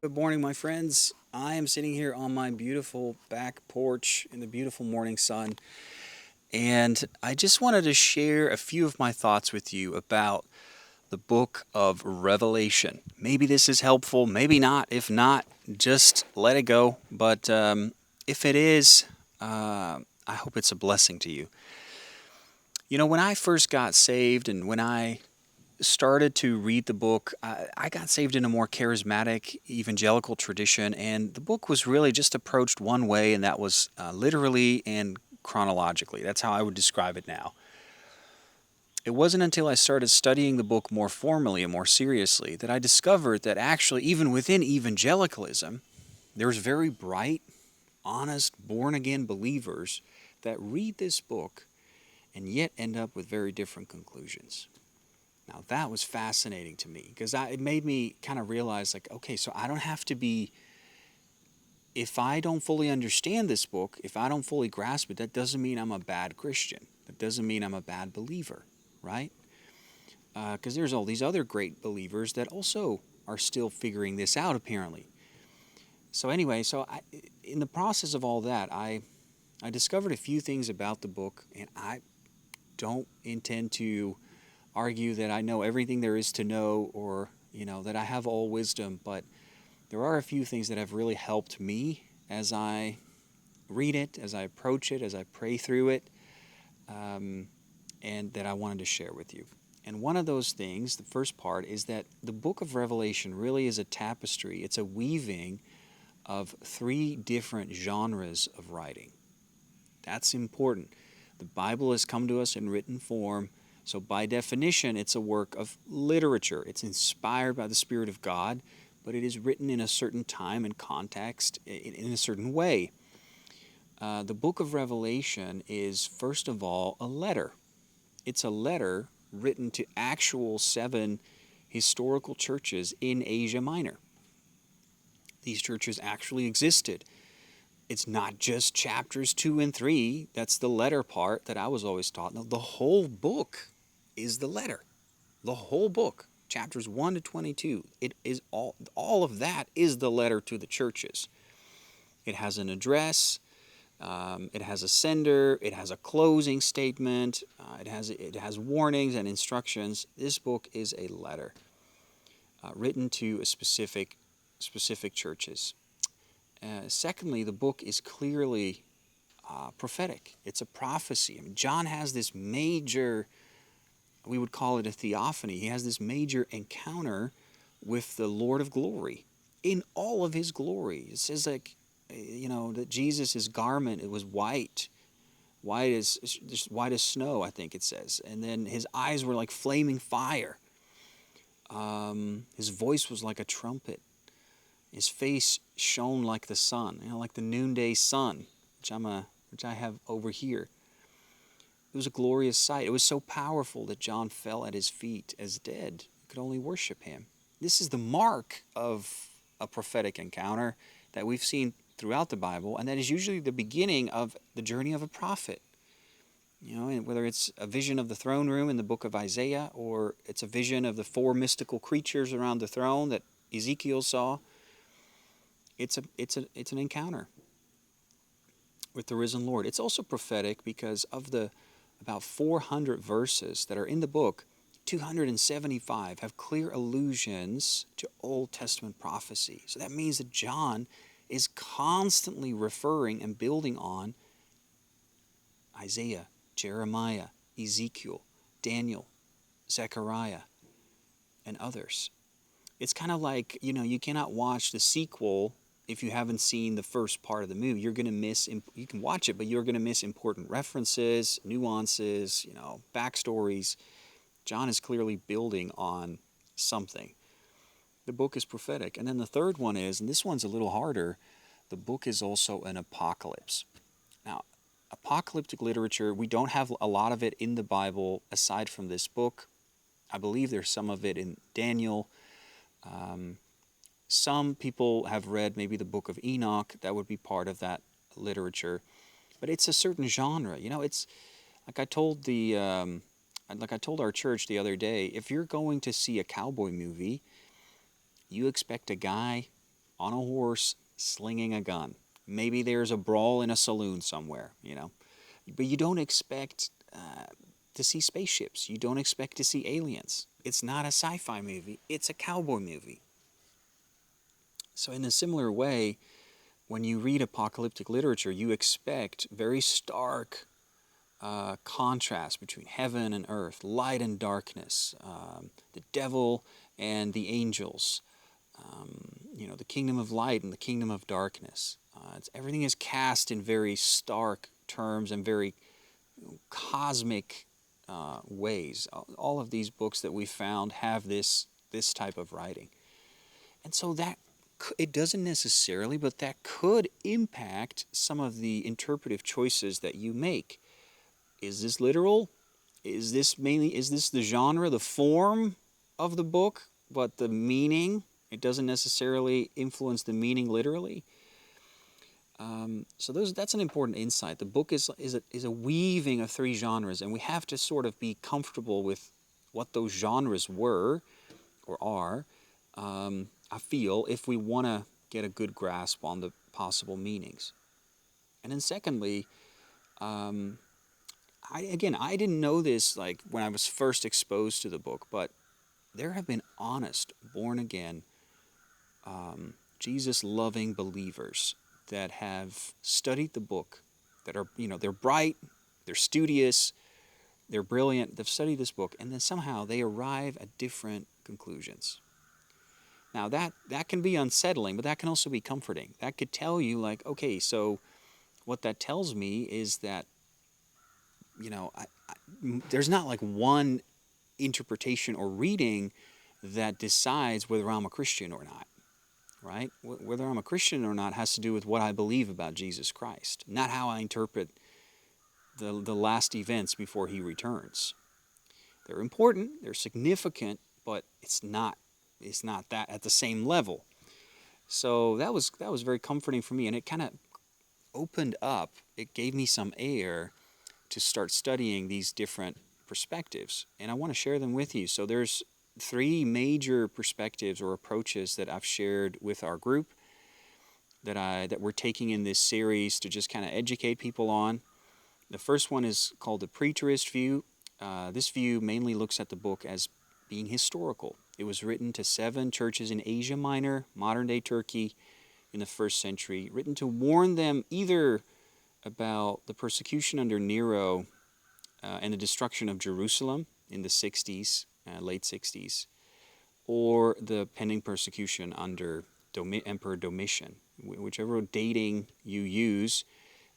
Good morning, my friends. I am sitting here on my beautiful back porch in the beautiful morning sun, and I just wanted to share a few of my thoughts with you about the book of Revelation. Maybe this is helpful, maybe not. If not, just let it go. But if it is, I hope it's a blessing to you. You know, when I first got saved and when I started to read the book, I got saved in a more charismatic evangelical tradition, and the book was really just approached one way, and that was literally and chronologically. That's how I would describe it now. It wasn't until I started studying the book more formally and more seriously that I discovered that actually, even within evangelicalism, there's very bright, honest, born again believers that read this book and yet end up with very different conclusions. Now that was fascinating to me because it made me kind of realize, like, okay, so I don't have to be, if I don't fully understand this book, if I don't fully grasp it, that doesn't mean I'm a bad Christian. That doesn't mean I'm a bad believer, right? Because there's all these other great believers that also are still figuring this out, apparently. So anyway, in the process of all that, I discovered a few things about the book, and I don't intend to argue that I know everything there is to know, or that I have all wisdom, but there are a few things that have really helped me as I read it, as I approach it, as I pray through it, um, and that I wanted to share with you. And one of those things, the first part, is that the book of Revelation really is a tapestry. It's a weaving of three different genres of writing. That's important. The Bible has come to us in written form, so by definition, it's a work of literature. It's inspired by the Spirit of God, but it is written in a certain time and context in a certain way. The book of Revelation is, first of all, a letter. It's a letter written to actual seven historical churches in Asia Minor. These churches actually existed. It's not just chapters 2 and 3. That's the letter part that I was always taught. No, the whole book is the letter. The whole book, chapters 1 to 22, it is all of that is the letter to the churches. It has an address, it has a sender, it has a closing statement, it has warnings and instructions. This book is a letter written to a specific churches. Secondly, the book is clearly prophetic. It's a prophecy. I mean, John has this major, we would call it a theophany. He has this major encounter with the Lord of glory in all of his glory. It says, like, that Jesus' garment, it was white as snow, I think it says. And then his eyes were like flaming fire. His voice was like a trumpet. His face shone like the sun, like the noonday sun, which I have over here. It was a glorious sight. It was so powerful that John fell at his feet as dead. He could only worship him. This is the mark of a prophetic encounter that we've seen throughout the Bible, and that is usually the beginning of the journey of a prophet. And whether it's a vision of the throne room in the book of Isaiah, or it's a vision of the four mystical creatures around the throne that Ezekiel saw, it's an encounter with the risen Lord. It's also prophetic because of the about 400 verses that are in the book. 275 have clear allusions to Old Testament prophecy. So that means that John is constantly referring and building on Isaiah, Jeremiah, Ezekiel, Daniel, Zechariah, and others. It's kind of like, you cannot watch the sequel if you haven't seen the first part of the movie. You're going to miss, you can watch it, but you're going to miss important references, nuances, backstories. John is clearly building on something. The book is prophetic. And then the third one is, and this one's a little harder, the book is also an apocalypse. Now, apocalyptic literature, we don't have a lot of it in the Bible aside from this book. I believe there's some of it in Daniel. Some people have read maybe the book of Enoch. That would be part of that literature. But it's a certain genre. It's like I told our church the other day, if you're going to see a cowboy movie, you expect a guy on a horse slinging a gun. Maybe there's a brawl in a saloon somewhere, But you don't expect to see spaceships. You don't expect to see aliens. It's not a sci-fi movie. It's a cowboy movie. So in a similar way, when you read apocalyptic literature, you expect very stark contrast between heaven and earth, light and darkness, the devil and the angels, the kingdom of light and the kingdom of darkness. Everything is cast in very stark terms and very cosmic ways. All of these books that we found have this type of writing. And so that it doesn't necessarily, but that could impact some of the interpretive choices that you make. Is this literal? Is this the genre, the form of the book, but the meaning, it doesn't necessarily influence the meaning literally? So that's an important insight. The book is a weaving of three genres, and we have to sort of be comfortable with what those genres were or are, I feel, if we want to get a good grasp on the possible meanings. And then secondly, I didn't know this like when I was first exposed to the book, but there have been honest, born-again, Jesus-loving believers that have studied the book, that are, they're bright, they're studious, they're brilliant, they've studied this book, and then somehow they arrive at different conclusions. Now that can be unsettling, but that can also be comforting. That could tell you, like, okay, so what that tells me is that, there's not like one interpretation or reading that decides whether I'm a Christian or not, right? Whether I'm a Christian or not has to do with what I believe about Jesus Christ, not how I interpret the last events before he returns. They're important, they're significant, but it's not that at the same level. So that was very comforting for me, and it kind of opened up, it gave me some air to start studying these different perspectives, and I want to share them with you. So there's three major perspectives or approaches that I've shared with our group that we're taking in this series to just kind of educate people on. The first one is called the preterist view. This view mainly looks at the book as being historical. It was written to 7 churches in Asia Minor, modern-day Turkey, in the 1st century, written to warn them either about the persecution under Nero and the destruction of Jerusalem in the 60s, late 60s, or the pending persecution under Emperor Domitian. Whichever dating you use,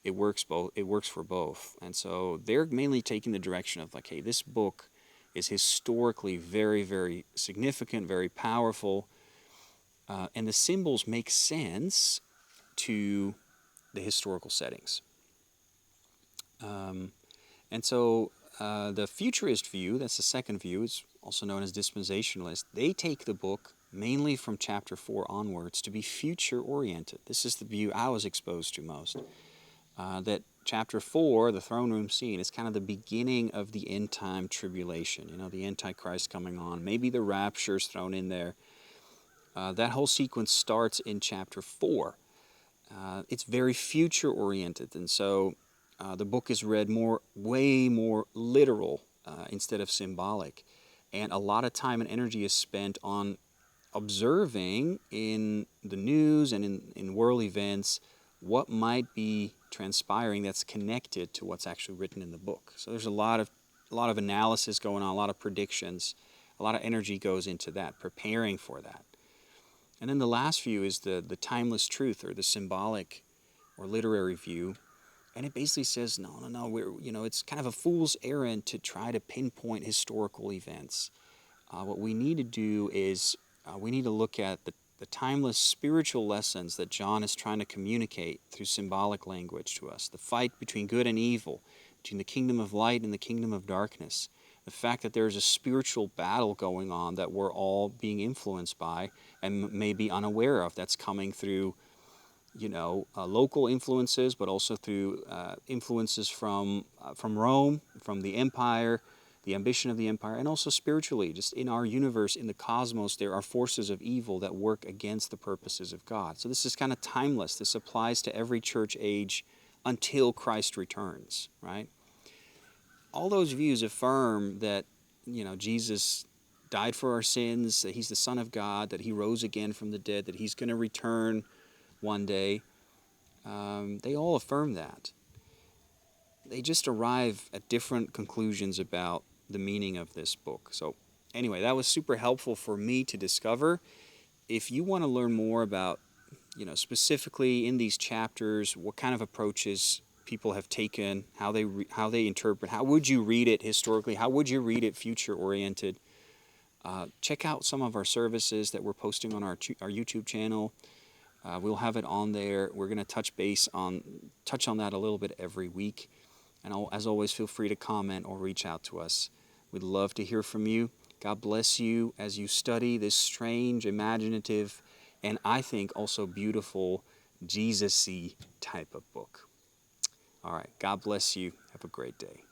it works for both. And so they're mainly taking the direction of like, hey, this book is historically very, very significant, very powerful, and the symbols make sense to the historical settings. And so the futurist view, that's the second view, it's also known as dispensationalist, they take the book mainly from chapter 4 onwards to be future-oriented. This is the view I was exposed to most. That chapter 4, the throne room scene, is kind of the beginning of the end-time tribulation. The Antichrist coming on. Maybe the rapture's thrown in there. That whole sequence starts in chapter 4. It's very future-oriented, and so the book is read way more literal instead of symbolic. And a lot of time and energy is spent on observing in the news and in world events what might be transpiring that's connected to what's actually written in the book. So there's a lot of analysis going on, a lot of predictions, a lot of energy goes into that, preparing for that. And then the last view is the timeless truth, or the symbolic or literary view. And it basically says, no, it's kind of a fool's errand to try to pinpoint historical events. What we need to do is we need to look at the timeless spiritual lessons that John is trying to communicate through symbolic language to us. The fight between good and evil, between the kingdom of light and the kingdom of darkness. The fact that there's a spiritual battle going on that we're all being influenced by and may be unaware of, that's coming through local influences, but also through influences from Rome, from the empire, the ambition of the empire, and also spiritually, just in our universe, in the cosmos, there are forces of evil that work against the purposes of God. So this is kind of timeless. This applies to every church age until Christ returns, right? All those views affirm that, Jesus died for our sins, that he's the Son of God, that he rose again from the dead, that he's going to return one day. They all affirm that. They just arrive at different conclusions about the meaning of this book. So anyway, that was super helpful for me to discover. If you want to learn more about, specifically in these chapters, what kind of approaches people have taken, how they interpret, how would you read it historically, how would you read it future-oriented, check out some of our services that we're posting on our YouTube channel. We'll have it on there. We're going to touch on that a little bit every week. And as always, feel free to comment or reach out to us. We'd love to hear from you. God bless you as you study this strange, imaginative, and I think also beautiful Jesus-y type of book. All right. God bless you. Have a great day.